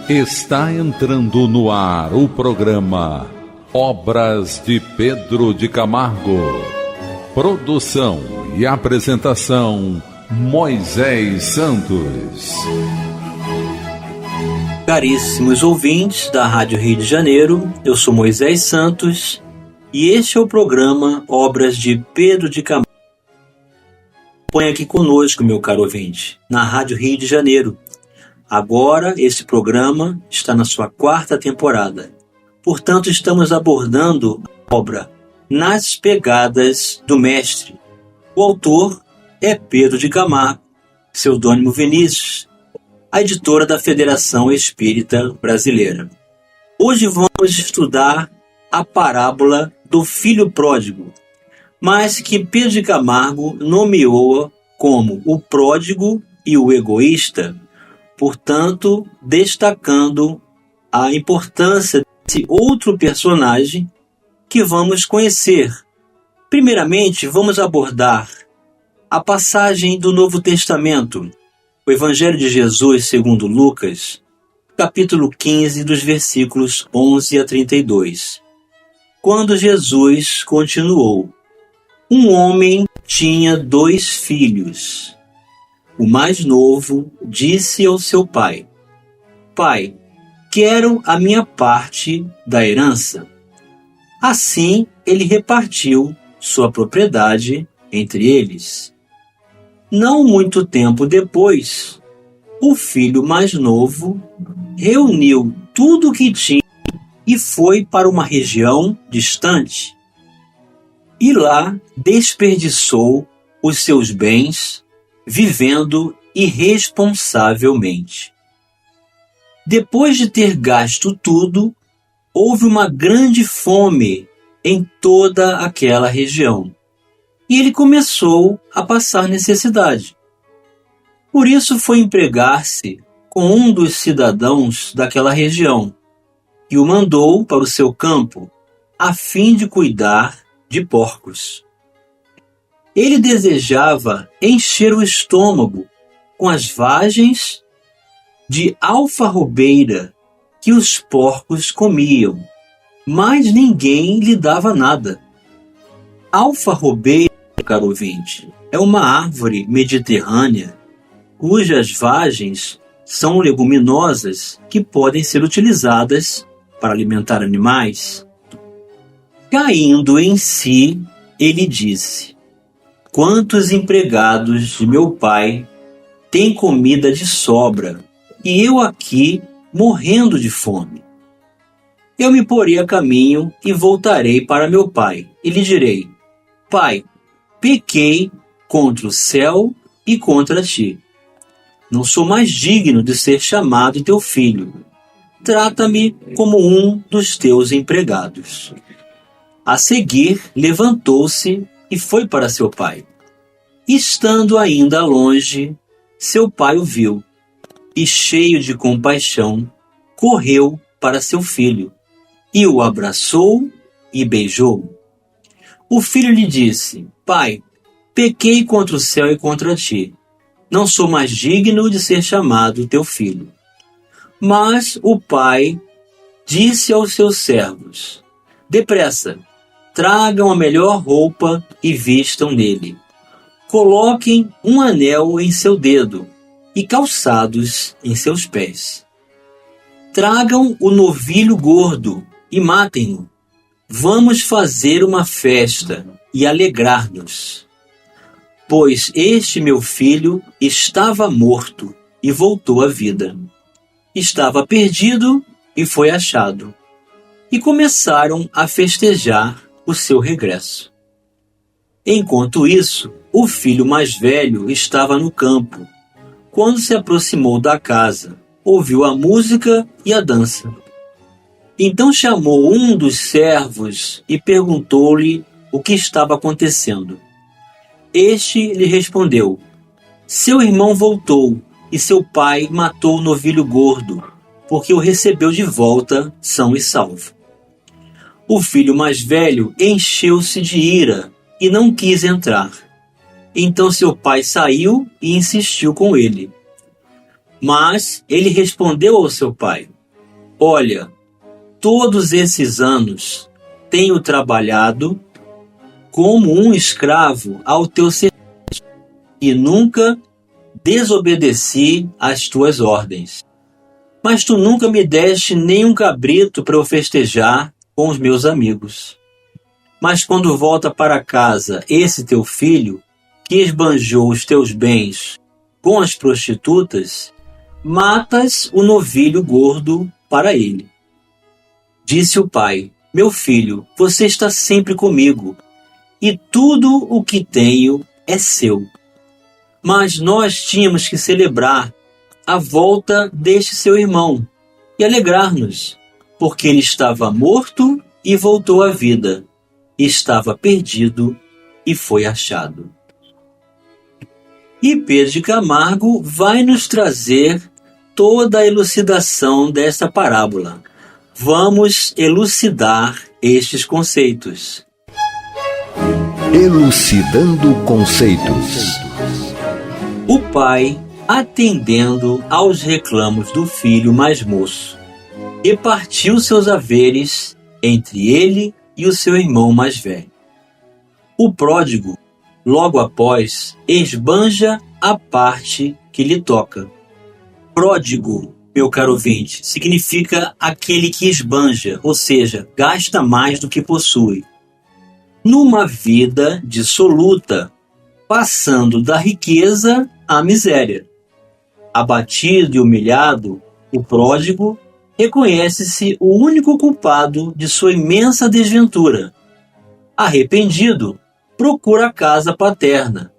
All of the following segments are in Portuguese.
Está entrando no ar o programa Obras de Pedro de Camargo. Produção e apresentação Moisés Santos. Caríssimos ouvintes da Rádio Rio de Janeiro, eu sou Moisés Santos e este é o programa Obras de Pedro de Camargo. Põe aqui conosco, meu caro ouvinte, na Rádio Rio de Janeiro. Agora, esse programa está na sua 4ª temporada. Portanto, estamos abordando a obra Nas Pegadas do Mestre. O autor é Pedro de Camargo, pseudônimo Vinícius, a editora da Federação Espírita Brasileira. Hoje vamos estudar a parábola do filho pródigo, mas que Pedro de Camargo nomeou como o pródigo e o egoísta, portanto, destacando a importância desse outro personagem que vamos conhecer. Primeiramente, vamos abordar a passagem do Novo Testamento, o Evangelho de Jesus segundo Lucas, capítulo 15, dos versículos 11 a 32. Quando Jesus continuou: um homem tinha 2 filhos. O mais novo disse ao seu pai: Pai, quero a minha parte da herança. Assim ele repartiu sua propriedade entre eles. Não muito tempo depois, o filho mais novo reuniu tudo o que tinha e foi para uma região distante. E lá desperdiçou os seus bens vivendo irresponsavelmente. Depois de ter gasto tudo, houve uma grande fome em toda aquela região, e ele começou a passar necessidade. Por isso foi empregar-se com um dos cidadãos daquela região, e o mandou para o seu campo, a fim de cuidar de porcos. Ele desejava encher o estômago com as vagens de alfarrobeira que os porcos comiam, mas ninguém lhe dava nada. Alfarrobeira, caro ouvinte, é uma árvore mediterrânea cujas vagens são leguminosas que podem ser utilizadas para alimentar animais. Caindo em si, ele disse: quantos empregados de meu pai têm comida de sobra, e eu aqui morrendo de fome? Eu me porei a caminho e voltarei para meu pai, e lhe direi: Pai, pequei contra o céu e contra ti. Não sou mais digno de ser chamado teu filho. Trata-me como um dos teus empregados. A seguir, levantou-se e foi para seu pai. Estando ainda longe, seu pai o viu, e cheio de compaixão, correu para seu filho, e o abraçou e beijou. O filho lhe disse: Pai, pequei contra o céu e contra ti. Não sou mais digno de ser chamado teu filho. Mas o pai disse aos seus servos: depressa, tragam a melhor roupa e vistam nele. Coloquem um anel em seu dedo e calçados em seus pés. Tragam o novilho gordo e matem-no. Vamos fazer uma festa e alegrar-nos. Pois este meu filho estava morto e voltou à vida. Estava perdido e foi achado. E começaram a festejar o seu regresso. Enquanto isso, o filho mais velho estava no campo. Quando se aproximou da casa, ouviu a música e a dança. Então chamou um dos servos e perguntou-lhe o que estava acontecendo. Este lhe respondeu: seu irmão voltou e seu pai matou o novilho gordo, porque o recebeu de volta são e salvo. O filho mais velho encheu-se de ira e não quis entrar. Então seu pai saiu e insistiu com ele. Mas ele respondeu ao seu pai: Olha, todos esses anos tenho trabalhado como um escravo ao teu serviço e nunca desobedeci às tuas ordens. Mas tu nunca me deste nem um cabrito para eu festejar com os meus amigos. Mas quando volta para casa esse teu filho, que esbanjou os teus bens com as prostitutas, matas o novilho gordo para ele. Disse o pai: meu filho, você está sempre comigo, e tudo o que tenho é seu. Mas nós tínhamos que celebrar a volta deste seu irmão e alegrar-nos, porque ele estava morto e voltou à vida, estava perdido e foi achado. E Pedro de Camargo vai nos trazer toda a elucidação desta parábola. Vamos elucidar estes conceitos. Elucidando conceitos. O pai, atendendo aos reclamos do filho mais moço, repartiu seus haveres entre ele e o seu irmão mais velho. O pródigo, logo após, esbanja a parte que lhe toca. Pródigo, meu caro ouvinte, significa aquele que esbanja, ou seja, gasta mais do que possui. Numa vida dissoluta, passando da riqueza à miséria. Abatido e humilhado, o pródigo reconhece-se o único culpado de sua imensa desventura. Arrependido, procura a casa paterna,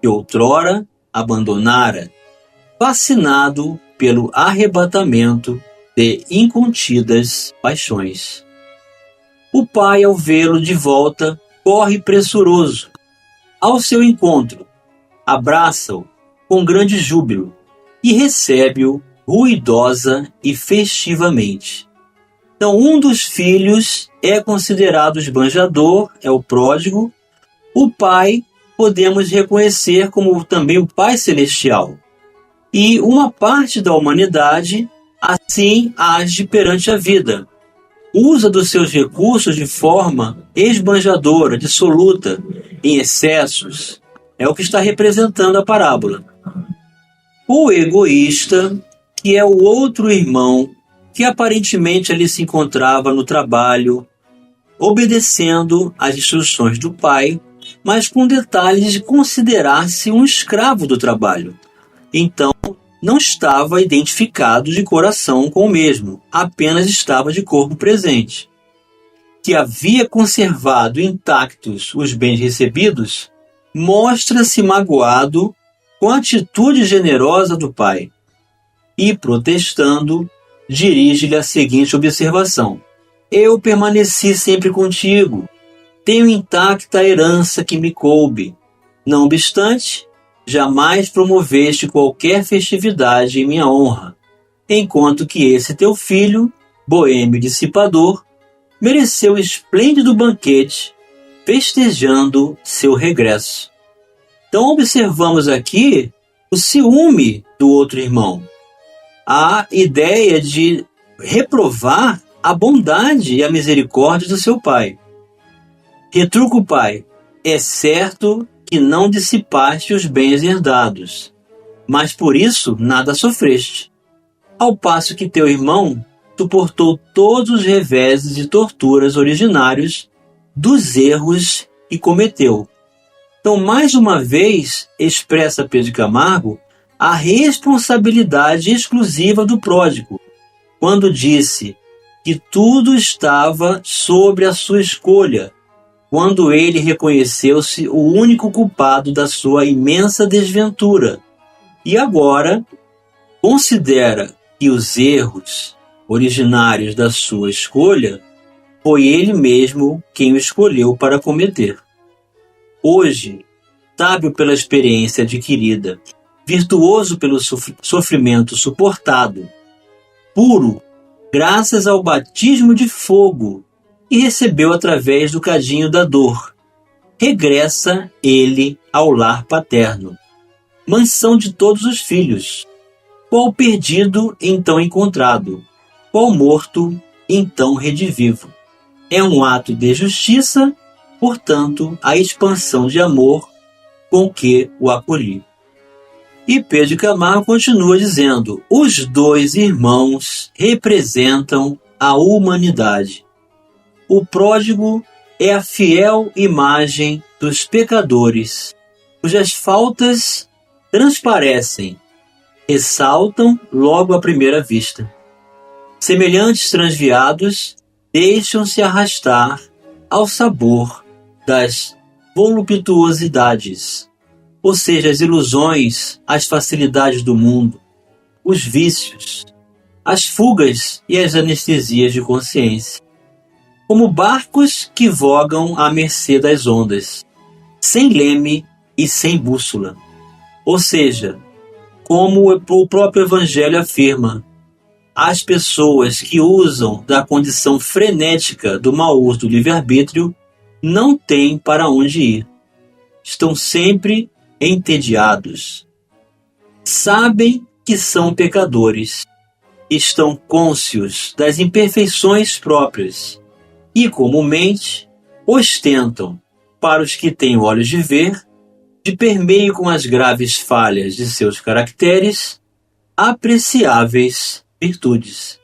que outrora abandonara, fascinado pelo arrebatamento de incontidas paixões. O pai, ao vê-lo de volta, corre pressuroso ao seu encontro, abraça-o com grande júbilo e recebe-o ruidosa e festivamente. Então, um dos filhos é considerado esbanjador, é o pródigo. O pai podemos reconhecer como também o Pai Celestial. E uma parte da humanidade assim age perante a vida. Usa dos seus recursos de forma esbanjadora, dissoluta, em excessos. É o que está representando a parábola. O egoísta, que é o outro irmão, que aparentemente ali se encontrava no trabalho, obedecendo às instruções do pai, mas com detalhes de considerar-se um escravo do trabalho. Então, não estava identificado de coração com o mesmo, apenas estava de corpo presente. Que havia conservado intactos os bens recebidos, mostra-se magoado com a atitude generosa do pai. E, protestando, dirige-lhe a seguinte observação: eu permaneci sempre contigo, tenho intacta a herança que me coube. Não obstante, jamais promoveste qualquer festividade em minha honra, enquanto que esse teu filho, boêmio e dissipador, mereceu esplêndido banquete, festejando seu regresso. Então observamos aqui o ciúme do outro irmão, a ideia de reprovar a bondade e a misericórdia do seu pai. Retruca o pai: é certo que não dissipaste os bens herdados, mas por isso nada sofreste, ao passo que teu irmão suportou todos os reveses e torturas originários dos erros que cometeu. Então, mais uma vez, expressa Pedro de Camargo a responsabilidade exclusiva do pródigo, quando disse que tudo estava sobre a sua escolha, quando ele reconheceu-se o único culpado da sua imensa desventura, e agora considera que os erros originários da sua escolha foi ele mesmo quem o escolheu para cometer. Hoje, sábio pela experiência adquirida, virtuoso pelo sofrimento suportado, puro graças ao batismo de fogo que recebeu através do cadinho da dor, regressa ele ao lar paterno, mansão de todos os filhos, qual perdido então encontrado, qual morto, então redivivo. É um ato de justiça, portanto, a expansão de amor com que o acolhi. E Pedro de Camargo continua dizendo: os dois irmãos representam a humanidade. O pródigo é a fiel imagem dos pecadores, cujas faltas transparecem, ressaltam logo à primeira vista. Semelhantes transviados deixam-se arrastar ao sabor das voluptuosidades, ou seja, as ilusões, as facilidades do mundo, os vícios, as fugas e as anestesias de consciência, como barcos que vogam à mercê das ondas, sem leme e sem bússola. Ou seja, como o próprio Evangelho afirma, as pessoas que usam da condição frenética do mau uso do livre-arbítrio não têm para onde ir. Estão sempre entediados. Sabem que são pecadores. Estão cônscios das imperfeições próprias e, comumente, ostentam, para os que têm olhos de ver, de permeio com as graves falhas de seus caracteres, apreciáveis virtudes.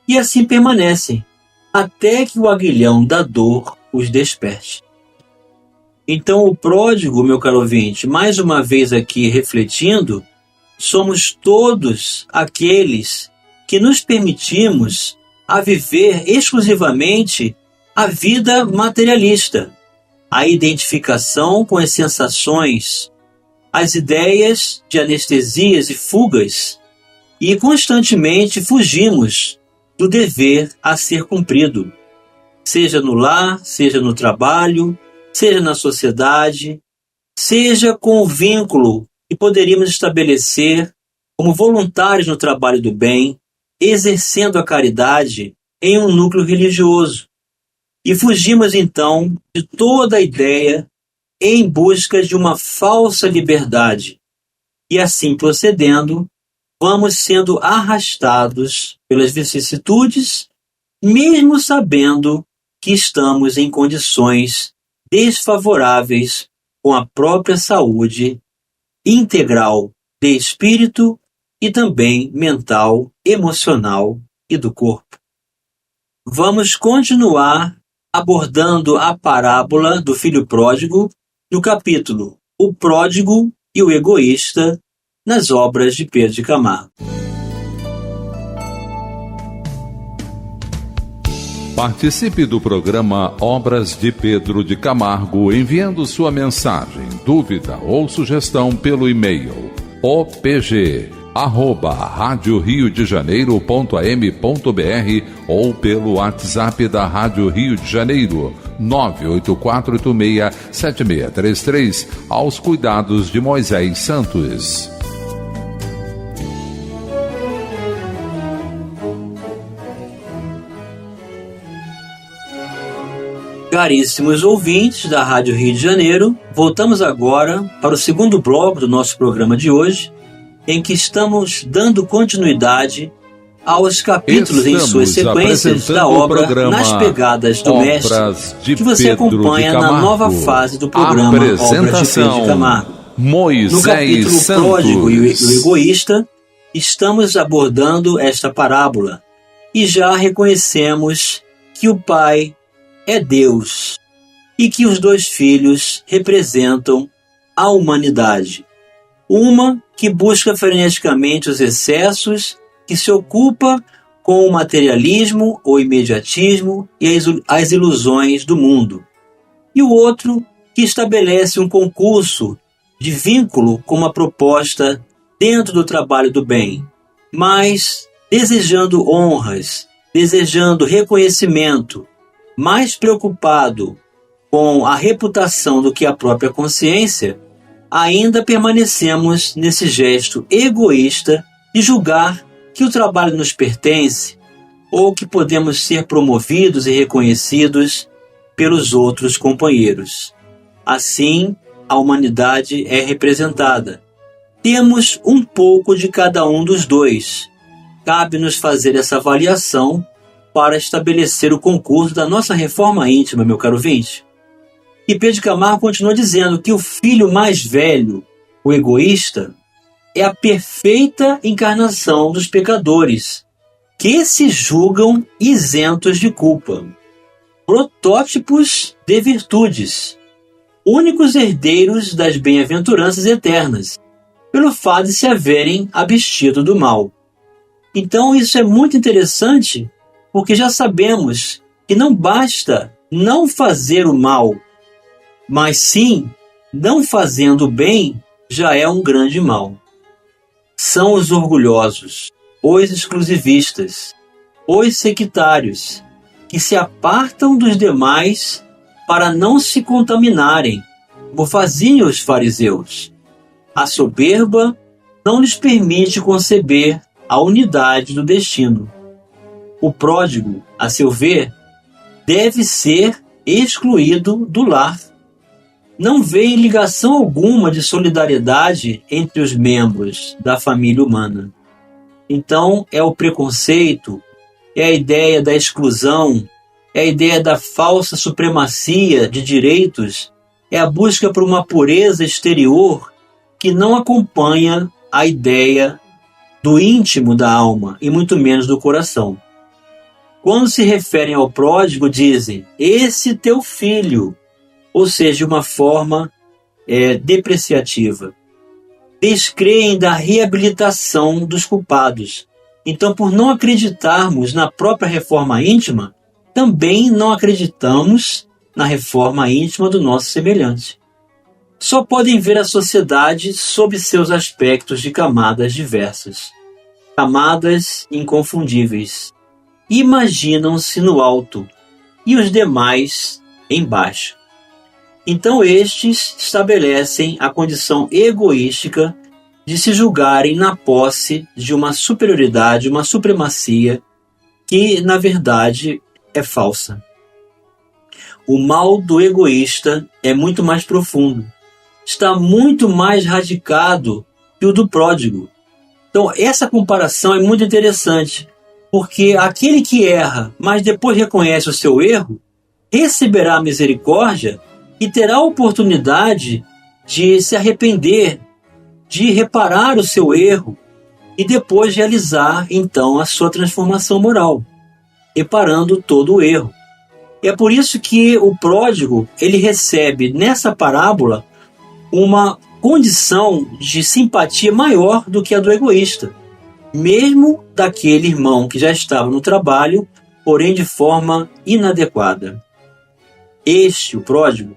E assim permanecem, até que o aguilhão da dor os desperte. Então o pródigo, meu caro ouvinte, mais uma vez aqui refletindo, somos todos aqueles que nos permitimos a viver exclusivamente a vida materialista, a identificação com as sensações, as ideias de anestesias e fugas, e constantemente fugimos do dever a ser cumprido, seja no lar, seja no trabalho, seja na sociedade, seja com o vínculo que poderíamos estabelecer como voluntários no trabalho do bem, exercendo a caridade em um núcleo religioso. E fugimos então de toda a ideia em busca de uma falsa liberdade. E assim procedendo, vamos sendo arrastados pelas vicissitudes, mesmo sabendo que estamos em condições desfavoráveis com a própria saúde integral de espírito e também mental, emocional e do corpo. Vamos continuar abordando a parábola do filho pródigo no capítulo O Pródigo e o Egoísta, nas obras de Pedro de Camargo. Participe do programa Obras de Pedro de Camargo enviando sua mensagem, dúvida ou sugestão pelo e-mail opg@radioriodejaneiro.am.br ou pelo WhatsApp da Rádio Rio de Janeiro 984867633 aos cuidados de Moisés Santos. Caríssimos ouvintes da Rádio Rio de Janeiro, voltamos agora para o segundo bloco do nosso programa de hoje, em que estamos dando continuidade aos capítulos em suas sequências da obra Nas Pegadas do Mestre, que você acompanha na nova fase do programa Obras de Pedro de Camargo. No capítulo Pródigo e o Egoísta, estamos abordando esta parábola e já reconhecemos que o Pai é Deus e que os dois filhos representam a humanidade. Uma que busca freneticamente os excessos, que se ocupa com o materialismo, o imediatismo e as ilusões do mundo. E o outro que estabelece um concurso de vínculo com uma proposta dentro do trabalho do bem, mas desejando honras, desejando reconhecimento, mais preocupado com a reputação do que a própria consciência, ainda permanecemos nesse gesto egoísta de julgar que o trabalho nos pertence ou que podemos ser promovidos e reconhecidos pelos outros companheiros. Assim, a humanidade é representada. Temos um pouco de cada um dos dois, cabe-nos fazer essa avaliação para estabelecer o concurso da nossa reforma íntima, meu caro ouvinte. E Pedro de Camargo continua dizendo que o filho mais velho, o egoísta, é a perfeita encarnação dos pecadores, que se julgam isentos de culpa, protótipos de virtudes, únicos herdeiros das bem-aventuranças eternas, pelo fato de se haverem abstido do mal. Então isso é muito interessante, porque já sabemos que não basta não fazer o mal, mas sim, não fazendo o bem já é um grande mal. São os orgulhosos, os exclusivistas, os sectários, que se apartam dos demais para não se contaminarem, como faziam os fariseus. A soberba não lhes permite conceber a unidade do destino. O pródigo, a seu ver, deve ser excluído do lar. Não vê ligação alguma de solidariedade entre os membros da família humana. Então, é o preconceito, é a ideia da exclusão, é a ideia da falsa supremacia de direitos, é a busca por uma pureza exterior que não acompanha a ideia do íntimo da alma e muito menos do coração. Quando se referem ao pródigo, dizem, esse teu filho, ou seja, de uma forma depreciativa. Descreem da reabilitação dos culpados. Então, por não acreditarmos na própria reforma íntima, também não acreditamos na reforma íntima do nosso semelhante. Só podem ver a sociedade sob seus aspectos de camadas diversas, camadas inconfundíveis. Imaginam-se no alto e os demais embaixo. Então estes estabelecem a condição egoística de se julgarem na posse de uma superioridade, uma supremacia que, na verdade, é falsa. O mal do egoísta é muito mais profundo, está muito mais radicado que o do pródigo. Então essa comparação é muito interessante, porque aquele que erra, mas depois reconhece o seu erro, receberá a misericórdia e terá a oportunidade de se arrepender, de reparar o seu erro e depois realizar, então, a sua transformação moral, reparando todo o erro. É por isso que o pródigo, ele recebe nessa parábola uma condição de simpatia maior do que a do egoísta, mesmo daquele irmão que já estava no trabalho, porém de forma inadequada. Este, o pródigo,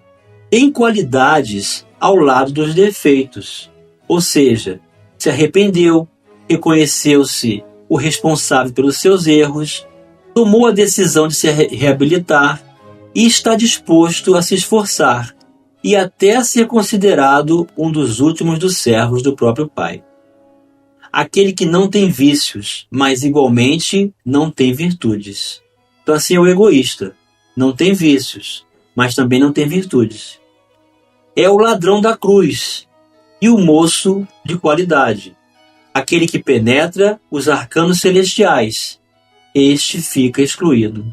tem qualidades ao lado dos defeitos, ou seja, se arrependeu, reconheceu-se o responsável pelos seus erros, tomou a decisão de se reabilitar e está disposto a se esforçar e até a ser considerado um dos últimos dos servos do próprio Pai. Aquele que não tem vícios, mas igualmente não tem virtudes. Então assim é o egoísta, não tem vícios, mas também não tem virtudes. É o ladrão da cruz e o moço de qualidade, aquele que penetra os arcanos celestiais. Este fica excluído.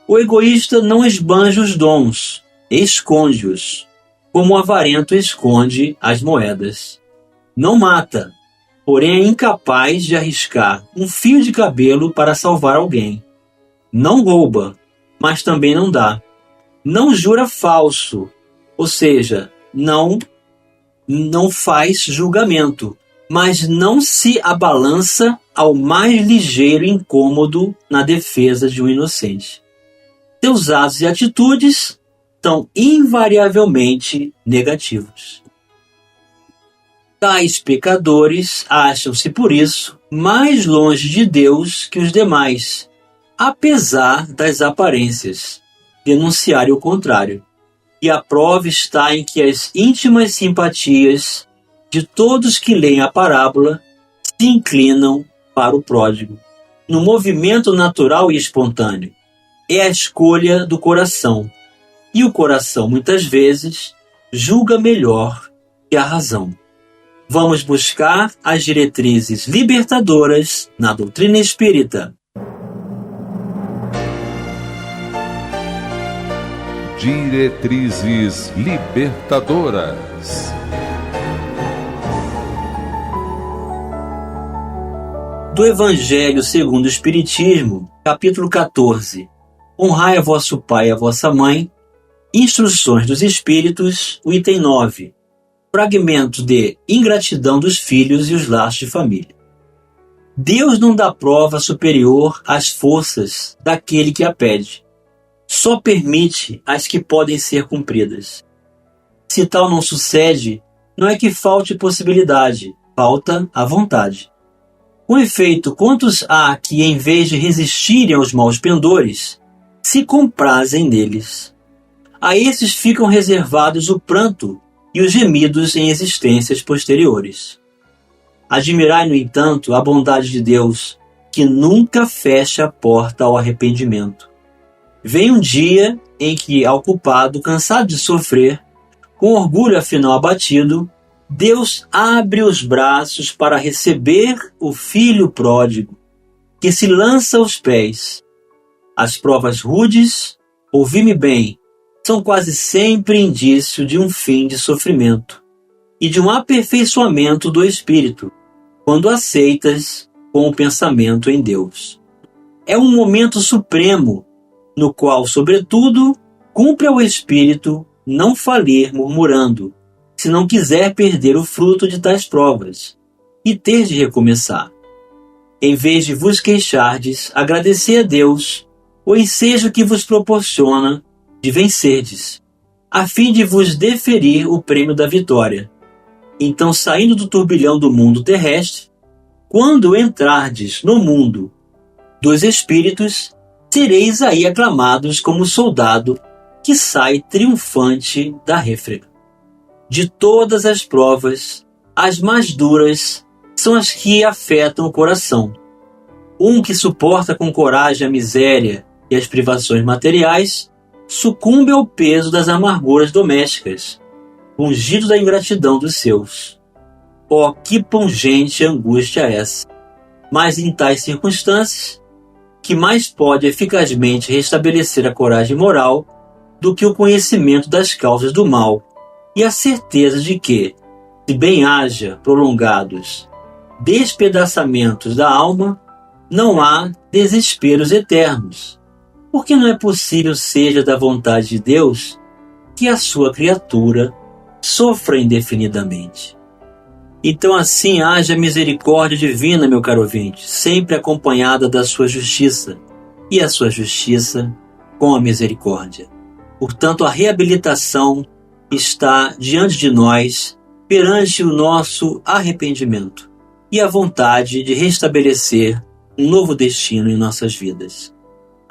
O egoísta não esbanja os dons, esconde-os, como o avarento esconde as moedas. Não mata, porém é incapaz de arriscar um fio de cabelo para salvar alguém. Não rouba, mas também não dá. Não jura falso, ou seja, não faz julgamento, mas não se abalança ao mais ligeiro incômodo na defesa de um inocente. Seus atos e atitudes são invariavelmente negativos. Tais pecadores acham-se, por isso, mais longe de Deus que os demais, apesar das aparências denunciarem o contrário. E a prova está em que as íntimas simpatias de todos que leem a parábola se inclinam para o pródigo, no movimento natural e espontâneo. É a escolha do coração, e o coração, muitas vezes, julga melhor que a razão. Vamos buscar as diretrizes libertadoras na doutrina espírita. Diretrizes libertadoras. Do Evangelho segundo o Espiritismo, capítulo 14. Honrai a vosso pai e a vossa mãe. Instruções dos Espíritos, o item 9. Fragmento de ingratidão dos filhos e os laços de família. Deus não dá prova superior às forças daquele que a pede. Só permite as que podem ser cumpridas. Se tal não sucede, não é que falte possibilidade, falta a vontade. Com efeito, quantos há que, em vez de resistirem aos maus pendores, se comprazem neles? A esses ficam reservados o pranto e os gemidos em existências posteriores. Admirai, no entanto, a bondade de Deus, que nunca fecha a porta ao arrependimento. Vem um dia em que, ao culpado, cansado de sofrer, com orgulho afinal abatido, Deus abre os braços para receber o filho pródigo, que se lança aos pés. As provas rudes, ouvi-me bem, são quase sempre indício de um fim de sofrimento e de um aperfeiçoamento do espírito, quando aceitas com o pensamento em Deus. É um momento supremo, no qual, sobretudo, cumpre ao espírito não falir murmurando, se não quiser perder o fruto de tais provas, e ter de recomeçar. Em vez de vos queixardes, agradecer a Deus o ensejo que vos proporciona de vencerdes, a fim de vos deferir o prêmio da vitória. Então, saindo do turbilhão do mundo terrestre, quando entrardes no mundo dos espíritos, sereis aí aclamados como soldado que sai triunfante da réfrega. De todas as provas, as mais duras são as que afetam o coração. Um que suporta com coragem a miséria e as privações materiais, sucumbe ao peso das amarguras domésticas, ungido da ingratidão dos seus. Oh, que pungente angústia essa! Mas em tais circunstâncias, que mais pode eficazmente restabelecer a coragem moral do que o conhecimento das causas do mal e a certeza de que, se bem haja prolongados despedaçamentos da alma, não há desesperos eternos, porque não é possível seja da vontade de Deus que a sua criatura sofra indefinidamente. Então assim haja misericórdia divina, meu caro ouvinte, sempre acompanhada da sua justiça, e a sua justiça com a misericórdia. Portanto, a reabilitação está diante de nós, perante o nosso arrependimento e a vontade de restabelecer um novo destino em nossas vidas.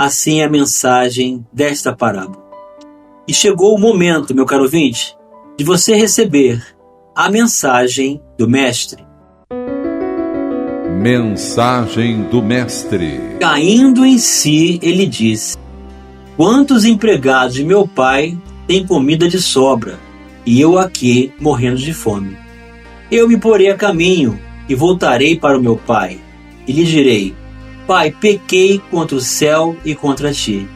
Assim é a mensagem desta parábola. E chegou o momento, meu caro ouvinte, de você receber a mensagem do Mestre. Mensagem do Mestre. Caindo em si, ele disse: quantos empregados de meu pai têm comida de sobra, e eu aqui morrendo de fome? Eu me porei a caminho e voltarei para o meu pai, e lhe direi: Pai, pequei contra o céu e contra ti.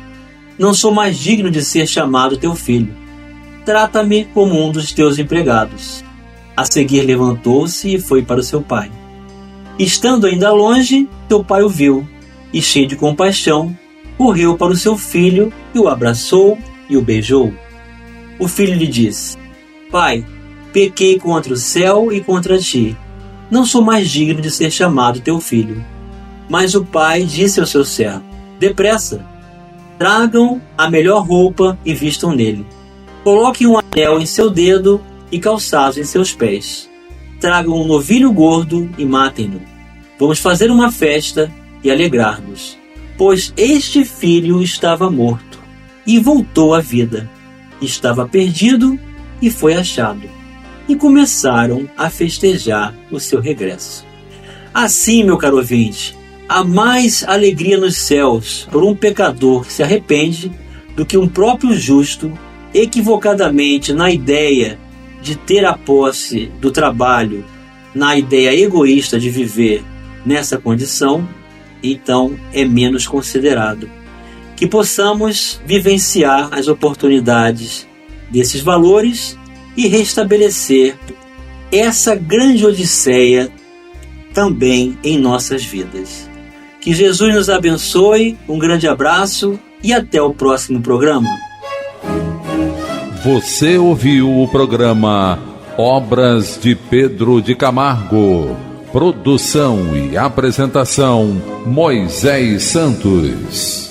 Não sou mais digno de ser chamado teu filho. Trata-me como um dos teus empregados. A seguir levantou-se e foi para o seu pai. Estando ainda longe, seu pai o viu, e cheio de compaixão, correu para o seu filho e o abraçou e o beijou. O filho lhe disse: Pai, pequei contra o céu e contra ti. Não sou mais digno de ser chamado teu filho. Mas o pai disse ao seu servo: depressa, tragam a melhor roupa e vistam nele. Coloquem um anel em seu dedo e calçados em seus pés. Tragam um novilho gordo e matem-no. Vamos fazer uma festa e alegrar-nos, pois este filho estava morto e voltou à vida. Estava perdido e foi achado. E começaram a festejar o seu regresso. Assim, meu caro ouvinte, há mais alegria nos céus por um pecador que se arrepende do que um próprio justo, equivocadamente na ideia de ter a posse do trabalho na ideia egoísta de viver nessa condição, então é menos considerado. Que possamos vivenciar as oportunidades desses valores e restabelecer essa grande odisseia também em nossas vidas. Que Jesus nos abençoe, um grande abraço e até o próximo programa. Você ouviu o programa Obras de Pedro de Camargo. Produção e apresentação Moisés Santos.